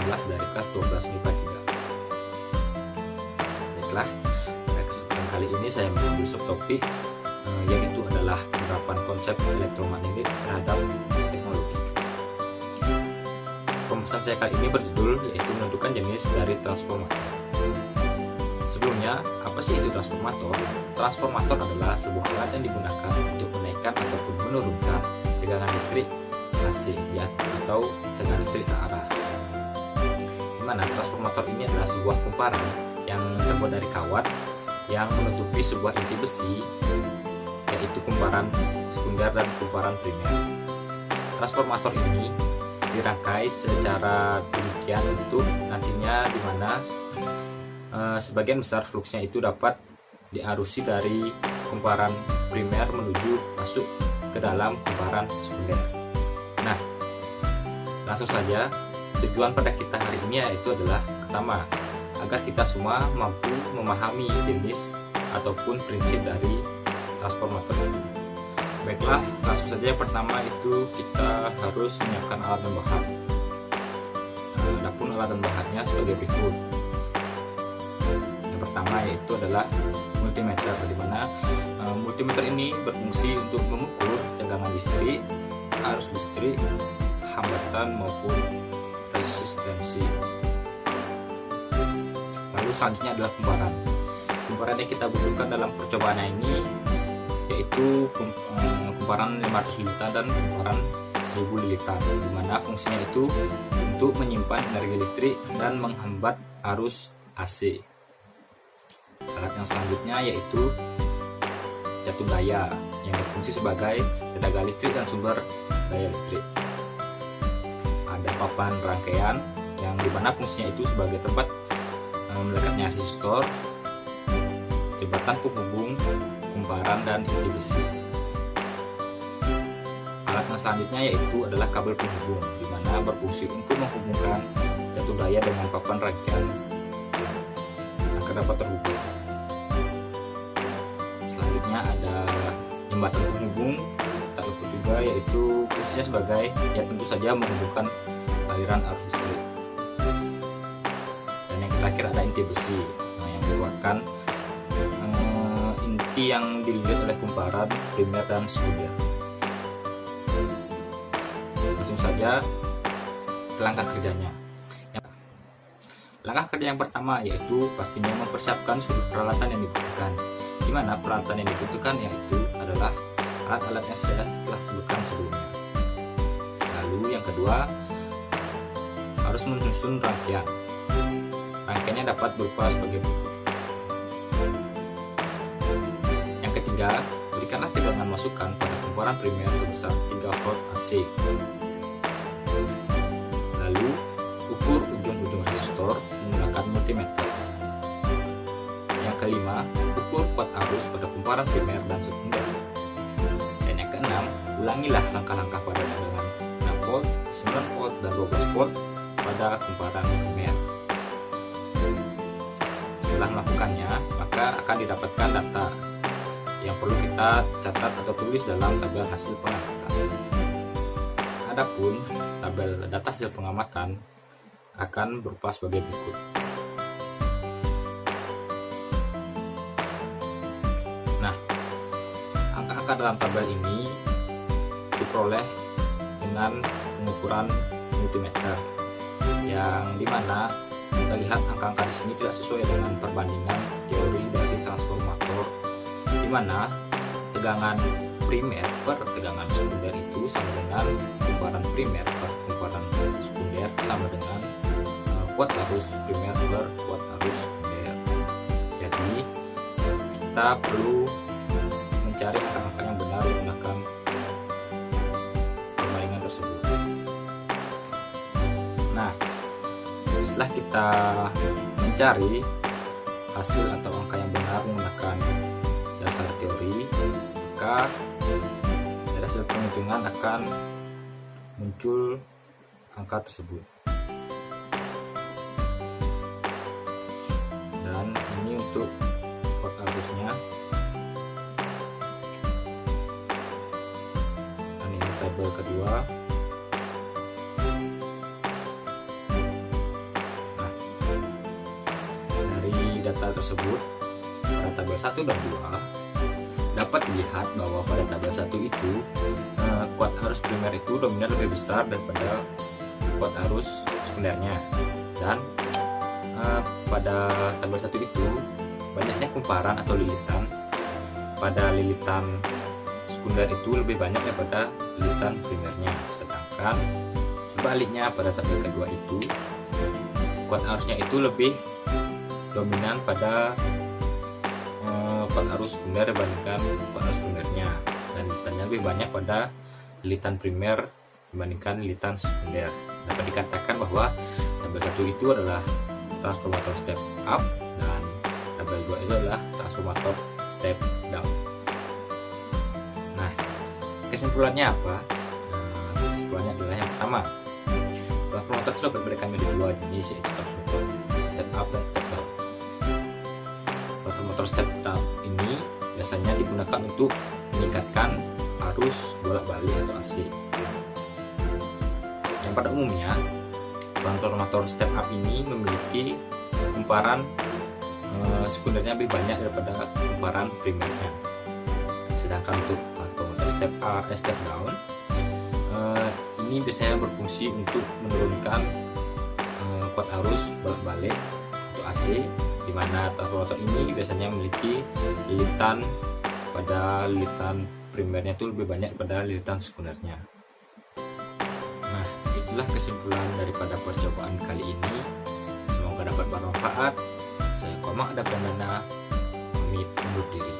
11 dari kelas 12 MIPA 3. Baiklah, pada kesempatan kali ini saya mengambil subtopik yaitu adalah penerapan konsep elektromagnetik terhadap teknologi. Pembahasan saya kali ini berjudul yaitu menentukan jenis dari transformator. Sebelumnya, apa sih itu transformator? Transformator adalah sebuah alat yang digunakan untuk menaikkan ataupun menurunkan tegangan listrik AC ya, atau tegangan listrik searah. Di mana transformator ini adalah sebuah kumparan yang terbuat dari kawat yang menutupi sebuah inti besi, yaitu kumparan sekunder dan kumparan primer. Transformator ini dirangkai secara demikian untuk nantinya di mana sebagian besar fluksnya itu dapat diarusi dari kumparan primer menuju masuk ke dalam kumparan sekunder. Nah, langsung saja tujuan pada kita hari ini yaitu adalah pertama, agar kita semua mampu memahami jenis ataupun prinsip dari transformator itu. Baiklah, langsung saja yang pertama itu kita harus menyiapkan alat dan bahan. Adapun alat dan bahannya sebagai berikut. Yang pertama yaitu adalah multimeter, di mana multimeter ini berfungsi untuk mengukur tegangan listrik, arus listrik, hambatan maupun resistensi. Lalu selanjutnya adalah kumparan. Kumparan yang kita butuhkan dalam percobaan ini yaitu kumparan 500 liter dan kumparan 1000 liter, di mana fungsinya itu untuk menyimpan energi listrik dan menghambat arus AC. Alat yang selanjutnya yaitu jatuh daya yang berfungsi sebagai tenaga listrik dan sumber daya listrik. Ada papan rangkaian yang dimana fungsinya itu sebagai tempat melekatnya resistor, jembatan penghubung kumparan dan inti besi. Alat yang selanjutnya yaitu adalah kabel penghubung, di mana berfungsi untuk menghubungkan jatuh daya dengan papan rangkaian agar dapat terhubung. Selanjutnya ada jembatan penghubung, tak luput juga yaitu fungsinya sebagai ya tentu saja menghubungkan aliran arus listrik. Dan yang terakhir ada inti besi, yang merupakan inti yang dililit oleh kumparan primer dan sekunder. Langsung saja ke langkah kerjanya. Langkah kerja yang pertama yaitu pastinya mempersiapkan seluruh peralatan yang dibutuhkan. Di mana peralatan yang dibutuhkan yaitu adalah alat-alat yang saya telah sebutkan sebelumnya. Lalu yang kedua, harus menyusun rangkaian. Rangkaiannya dapat berupa sebagai berikut. Yang ketiga, berikanlah tegangan masukan pada kumparan primer sebesar 3 volt AC. Lalu, ukur ujung-ujung resistor menggunakan multimeter. Yang kelima, ukur kuat arus pada kumparan primer dan sekunder. Dan yang keenam, ulangilah langkah-langkah pada tegangan 6 volt, 9 volt, dan 12 volt pada kumparan primer. Setelah melakukannya, maka akan didapatkan data yang perlu kita catat atau tulis dalam tabel hasil pengamatan. Adapun tabel data hasil pengamatan akan berupa sebagai berikut. Nah, angka-angka dalam tabel ini diperoleh dengan pengukuran multimeter, yang dimana kita lihat angka-angka di sini tidak sesuai dengan perbandingan teori dari transformator, di mana tegangan primer per tegangan sekunder itu sama dengan kumparan primer per kumparan sekunder sama dengan kuat arus primer per kuat arus sekunder. Jadi kita perlu mencari angka-angka yang benar menggunakan perbandingan tersebut. Nah, setelah kita mencari hasil atau angka yang benar menggunakan dasar teori, maka dari hasil penghitungan akan muncul angka tersebut. Dan ini untuk kuat arusnya. Dan ini tabel kedua. data tersebut, pada tabel 1 dan 2 dapat dilihat bahwa pada tabel 1 itu kuat arus primer itu dominan lebih besar daripada kuat arus sekundernya, dan pada tabel 1 itu banyaknya kumparan atau lilitan pada lilitan sekunder itu lebih banyak daripada lilitan primernya. Sedangkan sebaliknya pada tabel kedua itu kuat arusnya itu lebih dominan pada kuat arus sekunder dibandingkan kuat arus primernya, dan lilitannya lebih banyak pada lilitan primer dibandingkan lilitan sekunder. Dapat dikatakan bahwa tabel 1 itu adalah transformator step up dan tabel 2 itu adalah transformator step down. Nah, kesimpulannya apa? Kesimpulannya adalah yang pertama, transformator itu dapat diberikan menjadi dua jenis, yaitu transformator step up dan step down. Transformator step up ini biasanya digunakan untuk meningkatkan arus bolak-balik atau AC. Yang pada umumnya, transformator step up ini memiliki kumparan sekundernya lebih banyak daripada kumparan primernya. Sedangkan untuk transformator step down ini biasanya berfungsi untuk menurunkan kuat arus bolak-balik untuk AC, di mana transformator ini biasanya memiliki lilitan pada lilitan primernya itu lebih banyak pada lilitan sekundernya. Nah, itulah kesimpulan daripada percobaan kali ini. Semoga dapat bermanfaat. Saya Komang Adaptandana pamit undur diri.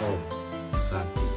Om Santi.